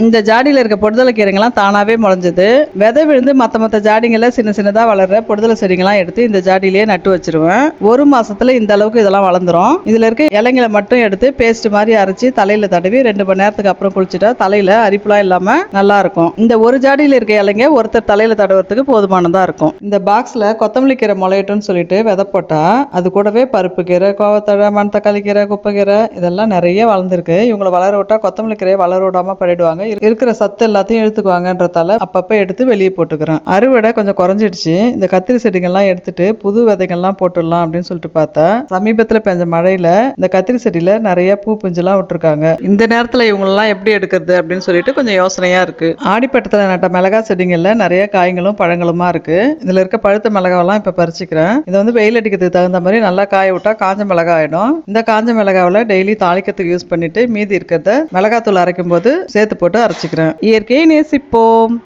இந்த ஜாடியில இருக்க பொடுதலை கீரைங்கெல்லாம் தானாவே முளைஞ்சது. விதை விழுந்து மத்த ஜாடிங்கள்ல சின்ன சின்னதா வளர்ற பொடுதலை செடிங்கெல்லாம் எடுத்து இந்த ஜாடியிலேயே நட்டு வச்சிருவேன். 1 மாசத்துல இந்த அளவுக்கு இதெல்லாம் வளர்ந்துரும். இதுல இருக்க இலைங்களை மட்டும் எடுத்து பேஸ்ட் மாதிரி அரைச்சி தலையில தடவி 2 மணி நேரத்துக்கு அப்புறம் குளிச்சுட்டா தலையில அரிப்புலாம் இல்லாம நல்லா இருக்கும். இந்த ஒரு ஜாடியில இருக்க இலைங்க ஒருத்தர் தலையில தடவுறதுக்கு போதுமானதா இருக்கும். இந்த பாக்ஸ்ல கொத்தமல்லி கீரை முளையட்டும்னு சொல்லிட்டு விதை போட்டா அது கூடவே பருப்பு கீரை, கோவத்தழை, மணத்தக்காளி கீரை, குப்பைக்கீரை இதெல்லாம் நிறைய வளர்ந்துருக்கு. இவங்களை வளர விட்டா கொத்தமல்லி கீரையை வளர விடாம பண்ணிடுவாங்க. இருக்கிற சத்து எல்லாத்தையும் எடுத்துக்குவாங்கன்றதால அப்பப்ப எடுத்து வெளியே போட்டுக்கிறேன். அறுவடை கொஞ்சம் குறைஞ்சிடுச்சு. இந்த கத்திரி செடிகள்லாம் எடுத்துட்டு புது விதைகள்லாம் போட்டுடலாம் அப்படின்னு சொல்லிட்டு பார்த்தா சமீபத்துல பெஞ்ச மழையில இந்த கத்திரி செடியில நிறைய பூ பிஞ்செல்லாம் விட்டுருக்காங்க. இந்த நேரத்துல இவங்களெல்லாம் எப்படி எடுக்கிறது அப்படின்னு சொல்லிட்டு கொஞ்சம் யோசனையா இருக்கு. ஆடிப்பட்டத்துல நட்ட மிளகா செடிகள்ல நிறைய காய்களும் பழங்களுமா இருக்கு. இதுல இருக்க பழுத்த மிளகாவெல்லாம் இப்ப பறிச்சுக்கிறேன். இதை வெயில் அடிக்கிறதுக்கு தகுந்த மாதிரி நல்லா காய விட்டா காஞ்ச மிளகா ஆயிடும். இந்த காஞ்ச மிளகாவில டெய்லி தாளிக்கிறதுக்கு யூஸ் பண்ணிட்டு மீதி இருக்கிறத மிளகாத்தூள் அரைக்கும் போது சேர்த்து போட்டு அரைச்சிக்கிறேன். இயற்கையை நேசிப்போம்.